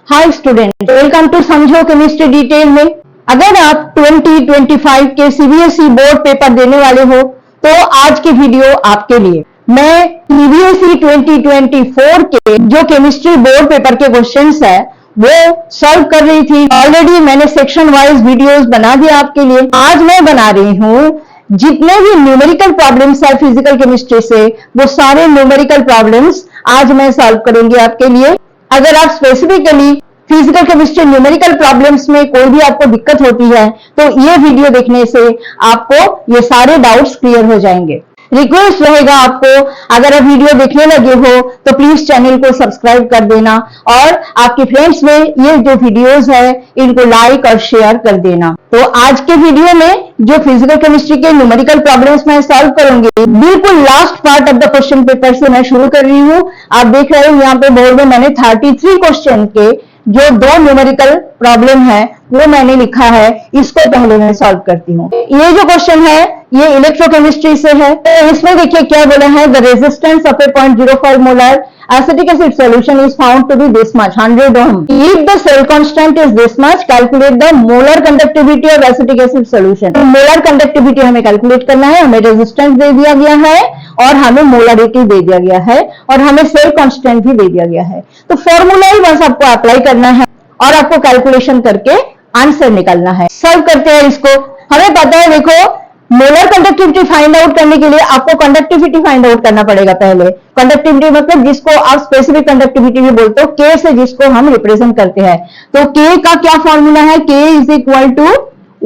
Hi student, welcome to समझो chemistry detail में। अगर आप 2025 के सीबीएसई बोर्ड पेपर देने वाले हो तो आज की वीडियो आपके लिए। मैं सीबीएसई 2024 के जो केमिस्ट्री बोर्ड पेपर के क्वेश्चंस है वो सॉल्व कर रही थी। ऑलरेडी मैंने सेक्शन वाइज वीडियोस बना दिया आपके लिए। आज मैं बना रही हूँ जितने भी न्यूमेरिकल प्रॉब्लम्स है फिजिकल केमिस्ट्री से, वो सारे न्यूमेरिकल प्रॉब्लम्स आज मैं सॉल्व करूंगी आपके लिए। अगर आप specifically physical chemistry numerical problems में कोई भी आपको दिक्कत होती है तो ये वीडियो देखने से आपको ये सारे डाउट्स क्लियर हो जाएंगे। रिक्वेस्ट रहेगा आपको, अगर आप वीडियो देखने लगे हो तो प्लीज चैनल को सब्सक्राइब कर देना और आपके फ्रेंड्स में ये जो वीडियोस है इनको लाइक और शेयर कर देना। तो आज के वीडियो में जो फिजिकल केमिस्ट्री के न्यूमेरिकल प्रॉब्लम्स मैं सॉल्व करूंगी, बिल्कुल last part of the question paper से मैं शुरू कर रही हूँ। आप देख रहे हो यहाँ पे बोर्ड में मैंने 33 क्वेश्चन के जो दो न्यूमेरिकल प्रॉब्लम है वो मैंने लिखा है, इसको पहले मैं सॉल्व करती हूँ। ये जो क्वेश्चन है ये इलेक्ट्रोकेमिस्ट्री से है। तो इसमें देखिए क्या बोला है, the resistance of A 0.05 molar acetic acid solution is found to be this much, 100 ohm. If the cell constant is this much, calculate the molar conductivity of acetic acid solution. तो molar conductivity हमें calculate करना है, हमें resistance दे दिया गया है और हमें मोलरिटी दे दिया गया है और हमें सेल कांस्टेंट भी दे दिया गया है। तो फॉर्मूला ही बस आपको अप्लाई करना है और आपको कैलकुलेशन करके आंसर निकालना है। सॉल्व करते हैं इसको। हमें पता है, देखो मोलर कंडक्टिविटी फाइंड आउट करने के लिए आपको कंडक्टिविटी फाइंड आउट करना पड़ेगा पहले। कंडक्टिविटी मतलब जिसको आप स्पेसिफिक कंडक्टिविटी भी बोलते हो, के से जिसको हम रिप्रेजेंट करते हैं। तो के का क्या फॉर्मूला है, K is equal to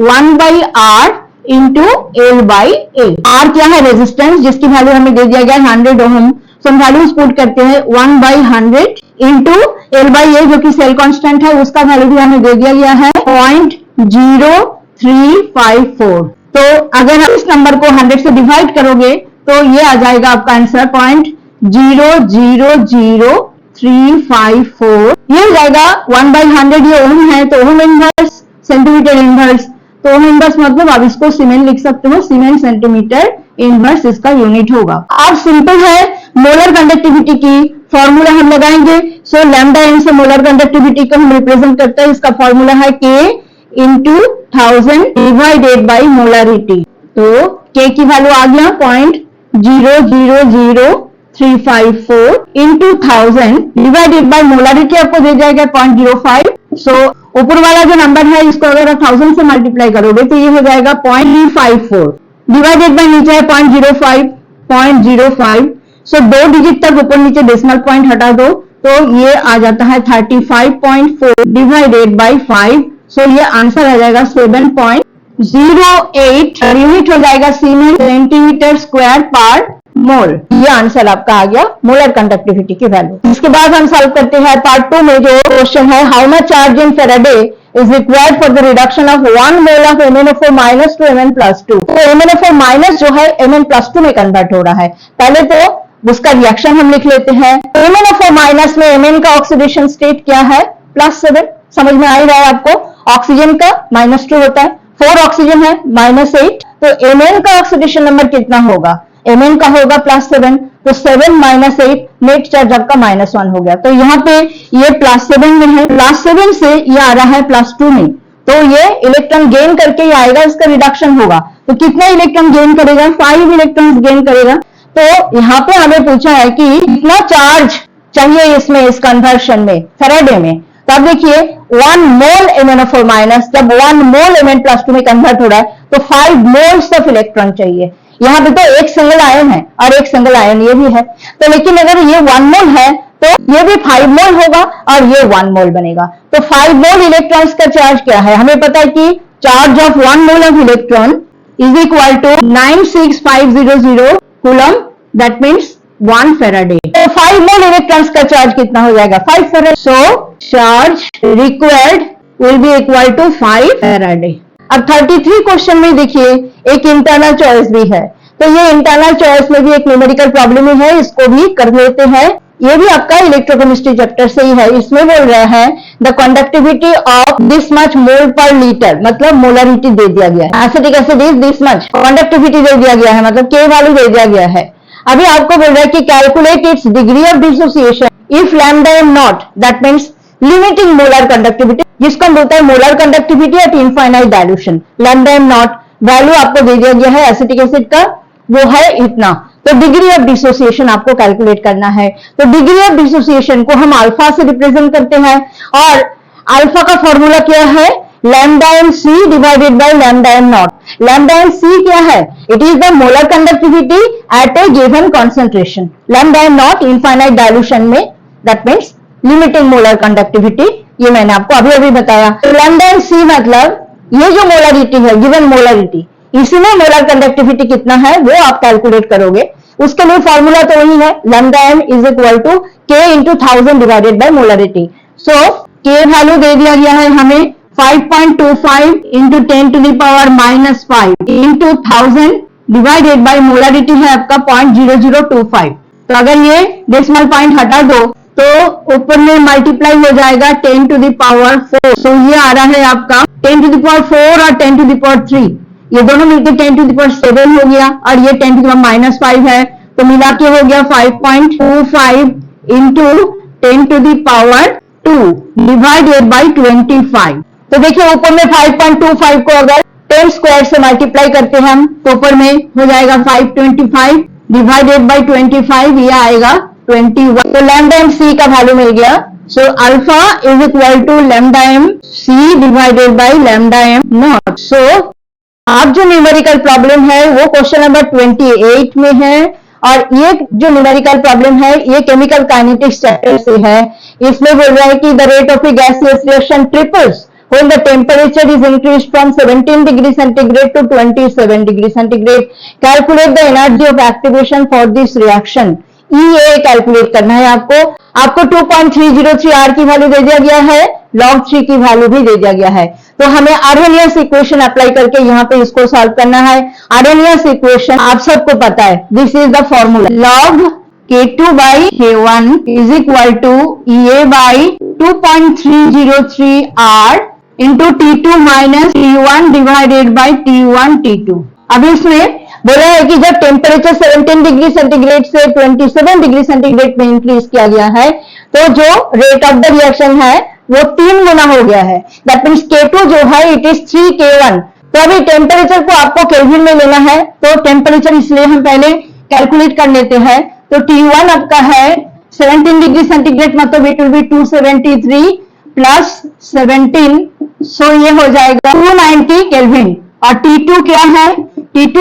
1/r into L by A. R क्या है, रेजिस्टेंस, जिसकी वैल्यू हमें दे दिया गया 100 ओम। सो हम वैल्यूज पुट करते हैं 1/100 इंटू एल बाई ए जो कि सेल कांस्टेंट है, उसका वैल्यू भी हमें दे दिया गया है 0.0354। तो अगर आप इस नंबर को 100 से डिवाइड करोगे तो ये आ जाएगा आपका आंसर 0.00354। ये हो जाएगा 1/100। ये ओम है तो ओम इनवर्स, सेंटीमीटर इनवर्स। तो ओम इनवर्स मतलब आप इसको सीमेंस लिख सकते हो, सीमेंस सेंटीमीटर इनवर्स इसका यूनिट होगा। अब सिंपल है, मोलर कंडक्टिविटी की फॉर्मूला हम लगाएंगे। सो लैम्डा एन से मोलर कंडक्टिविटी को हम रिप्रेजेंट करते हैं। इसका फॉर्मूला है के इंटू 1000 डिवाइडेड बाई मोलरिटी। तो के की वैल्यू आ गया 0.00354 इंटू 1000 डिवाइडेड बाई मोलरिटी आपको दे जाएगा 0.05। सो ऊपर वाला जो नंबर है इसको अगर आप 1000 से मल्टीप्लाई करोगे तो ये हो जाएगा 0.354 डिवाइडेड बाई नीचे है 0.05। सो दो डिजिट तक ऊपर नीचे डेसिमल पॉइंट हटा दो तो ये आ जाता है 35.4 डिवाइडेड बाई 5। सो ये आंसर आ जाएगा 7.08 यूनिट हो जाएगा सीमेंस सेंटीमीटर स्क्वायर पर मोल। ये आंसर आपका आ गया मोलर कंडक्टिविटी की वैल्यू। इसके बाद हम सॉल्व करते हैं पार्ट 2 में जो क्वेश्चन है, how much charge in Faraday is required for the reduction of 1 mole of MnO4 minus two Mn+2। तो MnO4 माइनस जो है Mn+2 में कन्वर्ट हो रहा है। पहले तो उसका रिएक्शन हम लिख लेते हैं। MnO4 माइनस में Mn का ऑक्सीडेशन स्टेट क्या है, +7। समझ में आ ही रहा है आपको। ऑक्सीजन का -2 होता है, 4 ऑक्सीजन है -8। तो Mn का ऑक्सीडेशन नंबर कितना होगा, Mn का होगा +7। तो 7 - 8 नेट चार्ज आपका -1 हो गया। तो यहाँ पे ये +7 में है, +7 से ये आ रहा है +2 में। तो ये इलेक्ट्रॉन गेन करके ही आएगा, इसका रिडक्शन होगा। तो कितना इलेक्ट्रॉन गेन करेगा, 5 इलेक्ट्रॉन गेन करेगा। तो यहाँ पे हमें पूछा है कि कितना चार्ज चाहिए इसमें, इस कन्वर्शन में फेराडे में। तो अब देखिए 1 मोल MnO4 माइनस, जब 1 मोल Mn+2 में कन्वर्ट हो रहा है तो 5 मोल्स ऑफ इलेक्ट्रॉन चाहिए। यहाँ पे तो एक सिंगल आयन है और एक सिंगल आयन ये भी है। तो लेकिन अगर ये 1 मोल है तो ये भी 5 मोल होगा और ये 1 मोल बनेगा। तो 5 मोल इलेक्ट्रॉन्स का चार्ज क्या है, हमें पता है कि charge of 1 mole of electron is equal to 96500 coulomb, that means 1 faraday. तो 5 मोल इलेक्ट्रॉन्स का चार्ज कितना हो जाएगा, 5 faraday. So charge required will be equal to 5 faraday. अब 33 क्वेश्चन में देखिए एक इंटरनल चॉइस भी है। तो ये इंटरनल चॉइस में भी एक न्यूमेरिकल प्रॉब्लम ही है, इसको भी कर लेते हैं। ये भी आपका इलेक्ट्रोकेमिस्ट्री चैप्टर से ही है। इसमें बोल रहे हैं the conductivity of this much mole per litre, मतलब मोलरिटी दे दिया गया है। Acetic acid is this much, conductivity दे दिया गया है, मतलब के वैल्यू दे दिया गया है। अभी आपको बोल रहा है कि calculate its degree of dissociation if lambda M not, that means limiting molar conductivity, जिसको हम बोलते हैं molar conductivity eight infinite dilution, lambda M not value आपको दे दिया गया है एसिटिक एसिड का, वो है इतना। तो डिग्री ऑफ डिसोसिएशन आपको कैलकुलेट करना है। तो डिग्री ऑफ डिसोसिएशन को हम अल्फा से रिप्रेजेंट करते हैं, और अल्फा का फॉर्मूला क्या है, lambda M C divided by lambda M naught. Lambda M C क्या है, it is the molar conductivity at a given concentration, lambda M naught infinite dilution में, that means limiting molar conductivity, ये मैंने आपको अभी अभी बताया। तो लैम्डा एम सी मतलब ये जो मोलरिटी है, गिवन मोलरिटी, इसी में मोलर कंडक्टिविटी कितना है वो आप कैलकुलेट करोगे। उसके लिए फॉर्मूला तो वही है, lambda M is equal to K into 1000 divided by molarity. So K value दे दिया गया है हमें 5.25 into 10 to the power -5 into 1000 divided by molarity है आपका 0.0025। तो अगर ये डेसिमल पॉइंट हटा दो तो ऊपर में मल्टीप्लाई हो जाएगा 10 टू द पावर 4। सो ये आ रहा है आपका 10 टू द पावर 4 और 10 टू द पावर 3, ये दोनों मिलकर 10 टू द पावर 7 हो गया, और ये 10 टू द पावर -5 है, तो मिला के हो गया 5.25 into 10 to the power 2 divided by 25। तो देखिए ऊपर में 5.25 को अगर 10 स्क्वायर से मल्टीप्लाई करते हैं हम, तो ऊपर में हो जाएगा 525 डिवाइडेड बाई 25, ये आएगा 21। तो लैम्डा एम सी का वैल्यू मिल गया। So alpha is equal to lambda M C divided by lambda M naught. So आप जो न्यूमेरिकल प्रॉब्लम है वो क्वेश्चन नंबर 28 में है, और ये जो न्यूमेरिकल प्रॉब्लम है ये केमिकल काइनेटिक्स चैप्टर से है। इसमें बोल रहा है कि the rate of A gaseous reaction triples when the temperature is increased from 17 degree centigrade to 27 degree centigrade. Calculate the energy of activation for this reaction. EA calculate करना है आपको 2.303 R की वैल्यू दे दिया गया है, log 3 की value भी दे दिया गया है। तो हमें आर्हेनियस इक्वेशन अप्लाई करके यहाँ पे इसको सॉल्व करना है। आर्हेनियस इक्वेशन आप सबको पता है, this is the formula, log K2 by K1 is equal to EA by 2.303 R into T2 minus T1 divided by T1 T2। अब इसमें बोला है कि जब टेम्परेचर 17 डिग्री सेंटीग्रेड से 27 डिग्री सेंटीग्रेड में इंक्रीज किया गया है, तो जो रेट ऑफ द रिएक्शन है वो 3 गुना हो गया है। दैट मीन्स K2 जो है इट इज 3K1। तो अभी टेम्परेचर को आपको केल्विन में लेना है, तो टेम्परेचर इसलिए हम पहले कैलकुलेट कर लेते हैं। तो T1 आपका है 17 डिग्री सेंटीग्रेड, मतलब इट विल बी 273 प्लस 17, सो ये हो जाएगा 290 केल्विन। और T2 क्या है, T2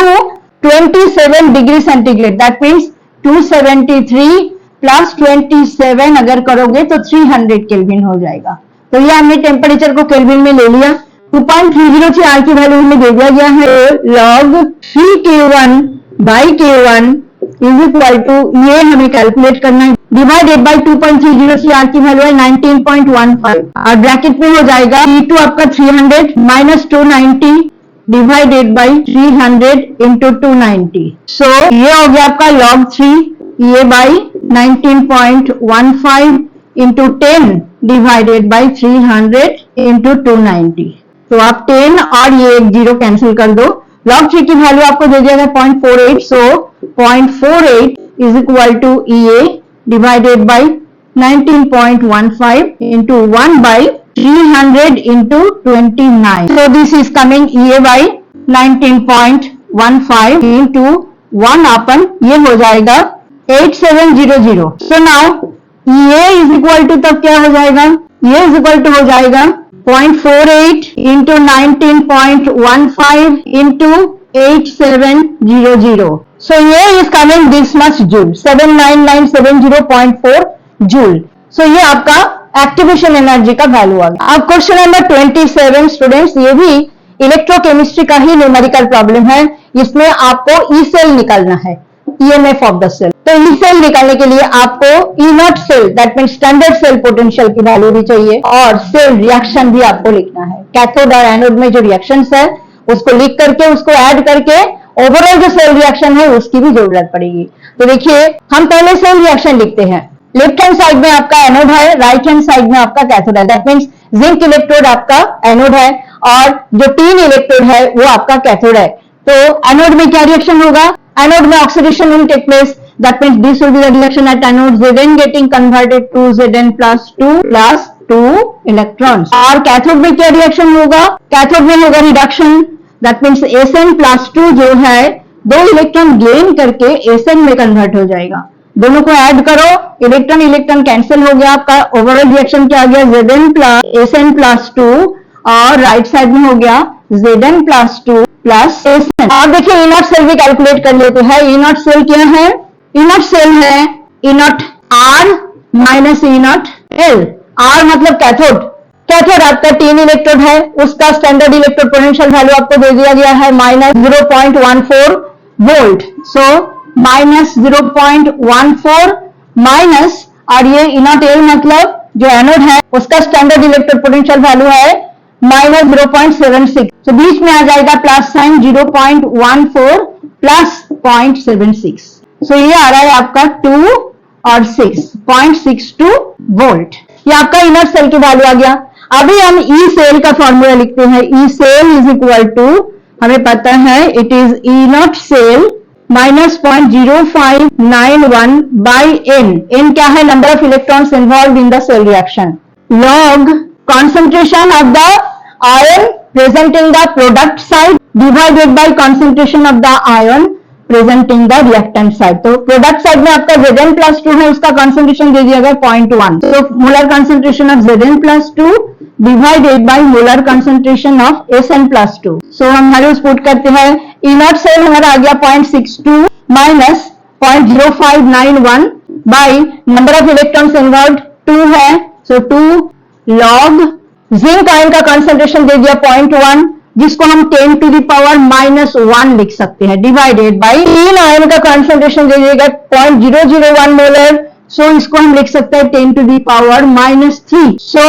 27 degree centigrade, that means 273 plus 27 अगर करोगे तो 300 केल्विन हो जाएगा। तो ये हमने टेम्परेचर को केल्विन में ले लिया। 2.303 R की वैल्यू हमें दे दिया गया है, log 3K1 by K1 is equal to, ये हमें कैलकुलेट करना है, डिवाइडेड बाई 2.303 R की वैल्यू है 19.15, और ब्रैकेट में हो जाएगा T2 आपका 300 माइनस 290 डिवाइडेड बाई 300 इंटू 290। सो ये हो गया आपका log 3 ये by 19.15 into 10 divided by 300 into 290। तो आप 10 और ये एक जीरो कैंसिल कर दो। log 3 की वैल्यू आपको दे दिया गया 0.48, so 0.48 is equal to EA divided by 19.15 into 1 by 300 into 29. So this is coming EA by 19.15 into 1 upon ये हो जाएगा 8700. So now EA is equal to तब क्या हो जाएगा, EA is equal to हो जाएगा 0.48 into 19.15 into 8700. So here is coming this much joule, 79970.4 joule. So ये आपका एक्टिवेशन एनर्जी का वैल्यू आ गया। अब क्वेश्चन नंबर 27 स्टूडेंट्स, ये भी इलेक्ट्रोकेमिस्ट्री का ही न्यूमेरिकल प्रॉब्लम है। इसमें आपको ई सेल निकालना है, ईएमएफ ऑफ द सेल। तो ई सेल निकालने के लिए आपको E naught cell, that mean standard cell potential की वैल्यू भी चाहिए, और सेल रिएक्शन भी आपको लिखना है। कैथोड और एनोड में जो रिएक्शंस है उसको लिख करके उसको ऐड करके ओवरऑल जो सेल रिएक्शन है उसकी भी जरूरत पड़ेगी। तो देखिए हम पहले सेल रिएक्शन लिखते हैं। लेफ्ट हैंड साइड में आपका एनोड है, राइट हैंड साइड में आपका कैथोड है, दैट मीन्स जिंक इलेक्ट्रोड आपका एनोड है और जो टीन इलेक्ट्रोड है वो आपका कैथोड है। तो एनोड में क्या रिएक्शन होगा, एनोड में oxidation will take place, that means this will be the reaction at anode, Zn getting converted to Zn plus 2 plus 2 electrons. और कैथोड में क्या रिएक्शन होगा? कैथोड में होगा रिडक्शन, दैट मीन्स Sn+2 जो है 2 इलेक्ट्रॉन गेन करके Sn में कन्वर्ट हो जाएगा। दोनों को ऐड करो, इलेक्ट्रॉन इलेक्ट्रॉन कैंसिल हो गया, आपका ओवरऑल रिएक्शन क्या आ गया? Zn+Sn+2 और राइट साइड में हो गया Zn+2 प्लस Sn। और देखिए E0 सेल भी कैलकुलेट कर लेते हैं। E0 सेल क्या है? E0 सेल है E0 R minus E0 L। R मतलब कैथोड, कैथोड आपका 3 इलेक्ट्रोड है, उसका स्टैंडर्ड इलेक्ट्रोड पोटेंशियल वैल्यू आपको दे दिया गया है -0.14 वोल्ट। सो -0.14 माइनस, और ये E0 L मतलब जो एनोड है उसका स्टैंडर्ड इलेक्ट्रोड पोटेंशियल वैल्यू है -0.76। तो बीच में आ जाएगा प्लस साइन 0.14 प्लस 0.76। सो ये आ रहा है आपका 2 और 6.62 वोल्ट। ये आपका इनर सेल की वैल्यू आ गया। अभी हम ई सेल का फॉर्मूला लिखते हैं। E cell is equal to, हमें पता है it is E0 cell minus 0.0591 by N. N क्या है? Number of electrons involve in the cell reaction. Log concentration of the ion present in the product side divided by concentration of the ion present in the reactant side. तो product side में आपका Zn+2 है, उसका concentration दे दिया गया 0.1। तो molar concentration of Zn+2 divided by molar concentration of Sn+2। सो हम values put करते हैं। E0 सेल हमारा आ गया 0.62 minus 0.0591 by number of electrons involve 2 है, सो 2 लॉग जिंक आयन का कॉन्सेंट्रेशन दे दिया 0.1, जिसको हम 10 टू द पावर -1 लिख सकते हैं, डिवाइडेड बाई 3 आयन का कॉन्सेंट्रेशन दे दिएगा 0.001 मोलर, सो इसको हम लिख सकते हैं 10 to the power -3। So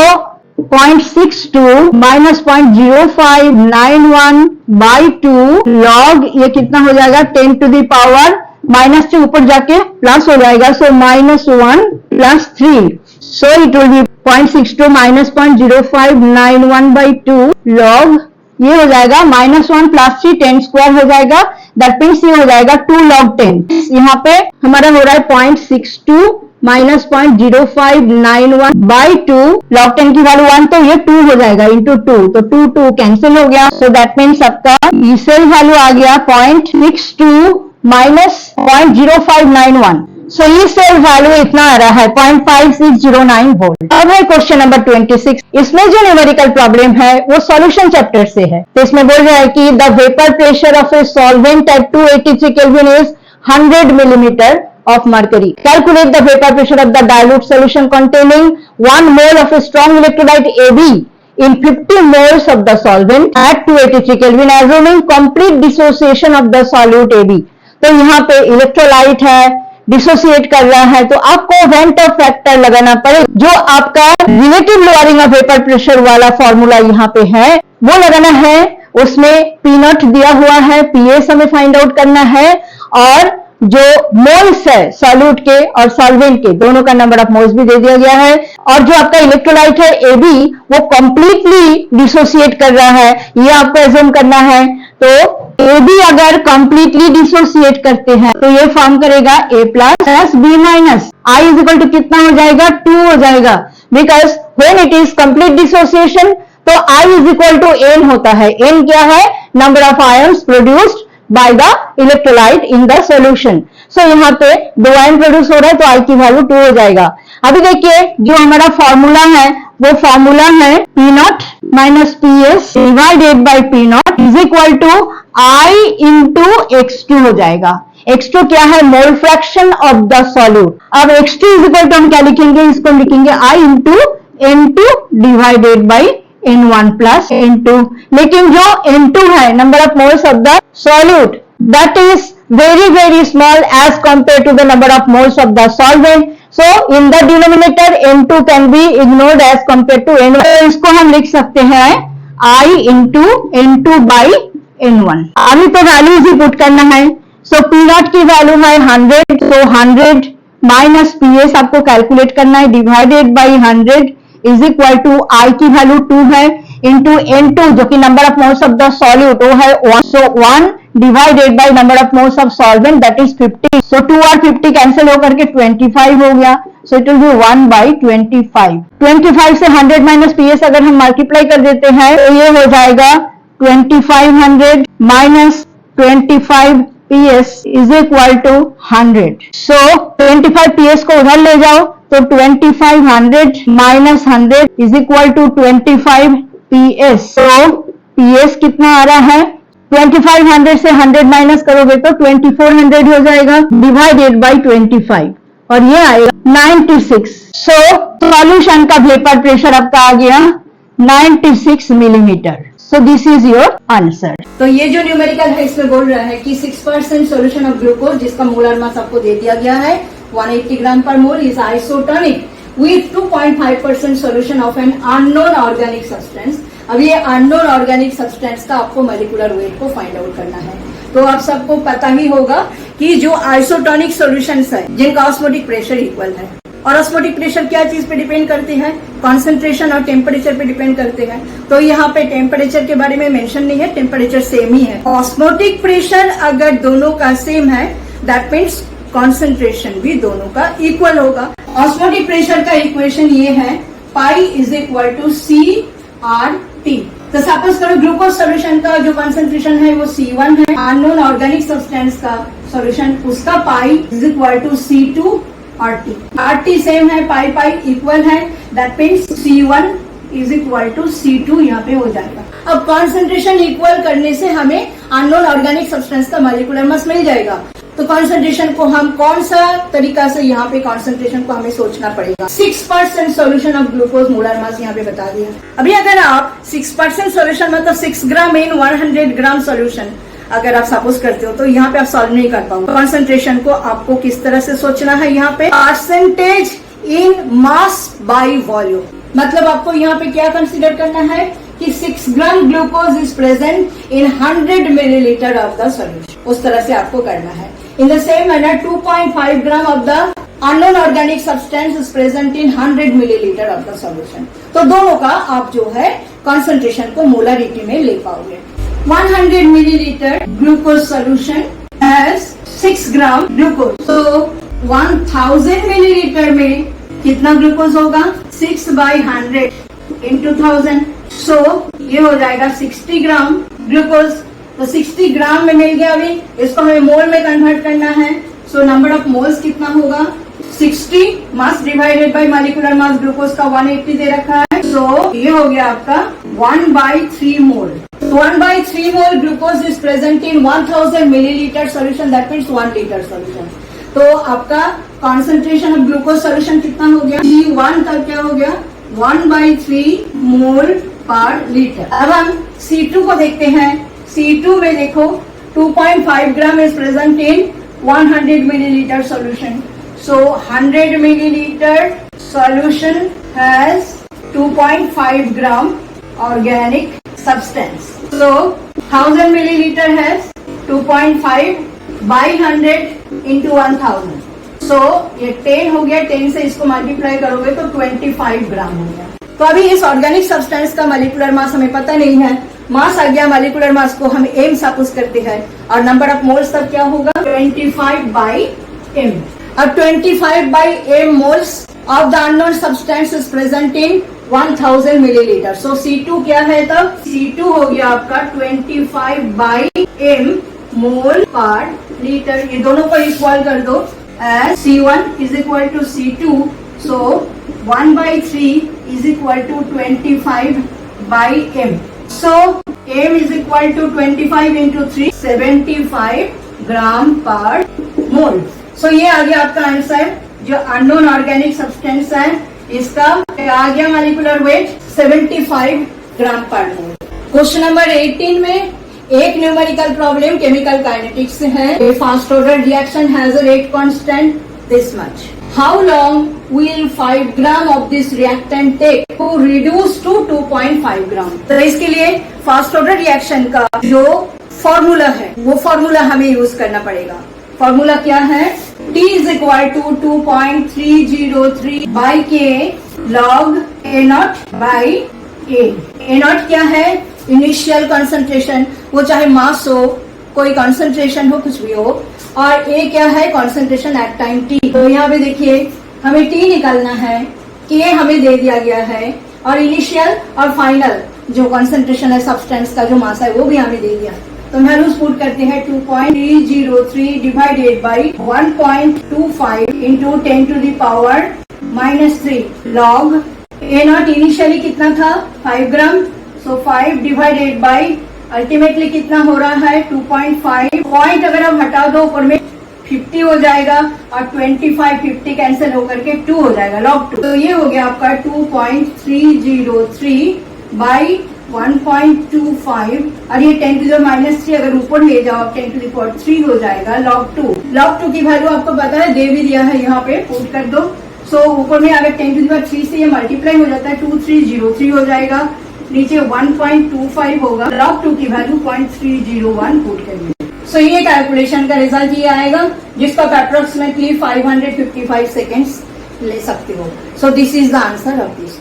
0.62 minus 0.0591 by 2 log, ये कितना हो जाएगा? 10 टू द पावर -3 ऊपर जाके प्लस हो जाएगा, सो -1 plus 3। So it will be 0.62 minus 0.0591 by 2 log, ये हो जाएगा -1 प्लस 3 10 स्क्वायर हो जाएगा, दैट मीन्स ये हो जाएगा 2 log 10। यहाँ पे हमारा हो रहा है 0.62 माइनस 0.0591 बाई 2 log 10 की वैल्यू 1, तो ये 2 हो जाएगा इंटू 2, तो 2 कैंसिल हो गया। सो दैट मीन्स आपका ई सेल वैल्यू आ गया 0.62 माइनस 0.0591। सो ये सेल वैल्यू इतना आ रहा है 0.5609 वोल्ट। अब है क्वेश्चन नंबर 26। इसमें जो न्यूमेरिकल प्रॉब्लम है वो सॉल्यूशन चैप्टर से है। तो इसमें बोल रहा है कि the vapour pressure of a solvent eight 283 kelvin is 100 millimeter of mercury. Calculate the vapor pressure of the dilute solution containing 1 mole of a strong electrolyte AB in 50 moles of the solvent at 283 Kelvin, assuming complete dissociation of the solute AB. तो यहाँ पे electrolyte है, dissociate कर रहा है, तो आपको went of factor लगाना पड़ेगा। जो आपका relative lowering of vapour pressure वाला फॉर्मूला यहाँ पे है वो लगाना है। उसमें P0 दिया हुआ है, PS हमें फाइंड आउट करना है, और जो मोल्स है सॉल्यूट के और सॉल्वेंट के दोनों का नंबर ऑफ मोल्स भी दे दिया गया है। और जो आपका इलेक्ट्रोलाइट है AB वो कंप्लीटली डिसोसिएट कर रहा है, ये आपको एज्यूम करना है। तो AB अगर कंप्लीटली डिसोसिएट करते हैं तो ये फॉर्म करेगा A plus B minus. I is equal to कितना हो जाएगा? 2 हो जाएगा, because when it is complete dissociation तो I is equal to N होता है। N क्या है? Number of ions produced by the electrolyte in the solution. So यहाँ पे 2 आयन प्रोड्यूस हो रहा है तो I की वैल्यू 2 हो जाएगा। अभी देखिए जो हमारा फॉर्मूला है वो फॉर्मूला है P0 minus PS divided by P0 is equal to I into X2 हो जाएगा। X2 क्या है? Mole fraction of the solute. अब X2 इज इक्वल टू हम क्या लिखेंगे? इसको हम लिखेंगे I into N2 divided by N1 plus N2। लेकिन जो N2 है number of moles of the solute that is very small as compared to the number of moles of the solvent. So in the denominator N2 can be ignored as compared to N1. तो इसको हम लिख सकते हैं I into N2 by N1। अभी तो values ही put करना है। सो P0 की वैल्यू है 100, तो 100 माइनस PS आपको कैलकुलेट करना है, divided by 100 is equal to I की वैल्यू 2 है इंटू N2 जो कि number of moles of the solute वो है 1, so 1 divided by number of moles of solvent that is 50। So 2 और 50 कैंसिल होकर के 25 हो गया, सो इट विल बी 1/25। 25 से 100 माइनस PS अगर हम मल्टीप्लाई कर देते हैं तो ये हो जाएगा 2500 minus 25 PS is equal to 100। So 25 PS को उधर ले जाओ तो 2500 minus 100 is equal to 25 PS। तो PS कितना आ रहा है, 2500 से 100 माइनस करोगे तो 2400 हो जाएगा डिवाइडेड बाय 25 और ये आएगा 96। सो सॉल्यूशन का वेपर प्रेशर आपका आ गया 96 millimetre. So this is your answer. तो ये जो न्यूमेरिकल है इसमें बोल रहा है कि 6% सोल्यूशन ऑफ ग्लूकोज जिसका मोलर मास आपको दे दिया गया है 180 ग्राम पर mole is isotonic with 2.5% solution of an unknown organic substance. अब ये अननोन ऑर्गेनिक सब्सटेंस का आपको मोलिकुलर वेट को फाइंड आउट करना है। तो आप सबको पता ही होगा कि जो आइसोटोनिक सॉल्यूशंस है जिनका ऑस्मोटिक प्रेशर इक्वल है, और ऑस्मोटिक प्रेशर क्या चीज पे डिपेंड करती है, कॉन्सेंट्रेशन और टेम्परेचर पे डिपेंड करते हैं। तो यहाँ पे टेम्परेचर के बारे में मेंशन नहीं है, टेम्परेचर सेम ही है। ऑस्मोटिक प्रेशर अगर दोनों का सेम है दैट मीन्स कॉन्सेंट्रेशन भी दोनों का इक्वल होगा। ऑस्मोटिक प्रेशर का इक्वेशन ये है pi is equal to CRT। तो सपोज करो ग्लूकोज सोल्यूशन का जो कॉन्सेंट्रेशन है वो C1 है, अननोन ऑर्गेनिक सब्सटेंस का सोल्यूशन उसका pi is equal to C2RT। RT same है, पाई पाई इक्वल है, that means C1 is equal to C2 यहाँ पे हो जाएगा। अब कॉन्सेंट्रेशन इक्वल करने से हमें अननोन ऑर्गेनिक सब्सटेंस का मॉलिक्यूलर मास मिल जाएगा। तो कॉन्सेंट्रेशन को हम कौन सा तरीका से यहाँ पे कॉन्सेंट्रेशन को हमें सोचना पड़ेगा। 6% solution of glucose molar mass यहाँ पे बता दिया। अभी अगर आप 6% सोल्यूशन मतलब 6 ग्राम इन 100 ग्राम सोल्यूशन अगर आप सपोज करते हो तो यहाँ पे आप सॉल्व नहीं कर पाओगे। कॉन्सेंट्रेशन को आपको किस तरह से सोचना है, यहाँ पे percentage in mass by volume. मतलब आपको यहाँ पे क्या कंसिडर करना है कि 6 gram glucose is present in 100 millilitre of the solution, उस तरह से आपको करना है। In the same manner 2.5 gram of the unknown organic substance is present in 100 millilitre of the solution. तो दोनों का आप जो है कॉन्सेंट्रेशन को मोलरिटी में ले पाओगे। 100 milliliter glucose solution has 6 gram glucose. तो 1000 मिलीलीटर में कितना ग्लूकोज होगा, 6/100 into 1000। सो ये हो जाएगा 60 ग्राम ग्लूकोज। तो 60 ग्राम में मिल गया। अभी इसको हमें मोल में कन्वर्ट करना है। सो नंबर ऑफ मोल्स कितना होगा, 60 mass divided by molecular mass glucose का 180 दे रखा है। सो ये हो गया आपका 1/3 mole. 1/3 mole glucose is present in 1000 millilitre solution, that means 1 litre solution. तो आपका कॉन्सेंट्रेशन ऑफ ग्लूकोज सोल्यूशन कितना हो गया, C1 का क्या हो गया 1/3 मोल पर लीटर। अब हम C2 को देखते हैं। C2 में देखो 2.5 gram is present in 100 millilitre solution. So 100 millilitre solution has 2.5 gram organic substance. So 1000 milliliter has 2.5 by 100 into 1000. So ये 10 हो गया, 10 से इसको मल्टीप्लाई करोगे तो 25 ग्राम हो गया। तो अभी इस ऑर्गेनिक सब्सटेंस का मॉलिक्यूलर मास हमें पता नहीं है, मास आ गया, मॉलिक्यूलर मास को हम m सपोज करते हैं और नंबर ऑफ मोल्स तब क्या होगा 25/m। अब 25/m moles of the unknown substance is present in 1000 millilitre. So C2 क्या है तब, C2 हो गया आपका 25/m मोल पर लीटर। ये दोनों को इक्वल कर दो as C1 is equal to C2। So 1/3 is equal to 25/m। So m is equal to 25 into 3 75 gram पर मोल। सो ये आ गया आपका आंसर। जो अननोन ऑर्गेनिक सब्सटेंस है इसका आ गया मॉलिक्यूलर वेट 75 ग्राम पर मोल। क्वेश्चन नंबर 18 में एक न्यूमेरिकल प्रॉब्लम केमिकल काइनेटिक्स से है। A fast order reaction has a rate constant this much. How long will 5 gram of this reactant take to reduce to 2.5 gram? तो इसके लिए fast order reaction का जो formula है वो फॉर्मूला हमें यूज करना पड़ेगा। फॉर्मूला क्या है, T is equal to 2.303 by K log A0 by A। A0 क्या है, इनिशियल कंसंट्रेशन, वो चाहे मास हो, कोई कंसंट्रेशन हो, कुछ भी हो, और A क्या है, कंसंट्रेशन एट टाइम T। तो यहाँ पे देखिए हमें टी निकालना है, के हमें दे दिया गया है और इनिशियल और फाइनल जो कॉन्सेंट्रेशन है सब्सटेंस का जो मास है वो भी हमें दे दिया। तो वैल्यूज पुट करते हैं 2.303 divided by 1.25 into 10 to the power -3 log A not initially कितना था 5 gram, so 5 divided by ultimately कितना हो रहा है 2.5 पॉइंट अगर आप हटा दो ऊपर में 50 हो जाएगा और 25 50 कैंसिल होकर के 2 हो जाएगा log 2। तो ये हो गया आपका 2.303 बाई 1.25 और ये 10 टू द -3 अगर ऊपर ले जाओ 10 टू द पावर 3 हो जाएगा log 2। log 2 की वैल्यू आपको पता है दे भी दिया है यहाँ पे पुट कर दो। सो ऊपर में अगर 10 टू द पावर 3 से ये मल्टीप्लाई हो जाता है 2303 हो जाएगा, नीचे 1.25 होगा, log 2 की वैल्यू 0.301 पुट करिए। सो ये कैलकुलेशन का रिजल्ट ये आएगा जिसको आप अप्रोक्सीमेटली 555 सेकेंड्स ले सकते हो। So this is the answer of this.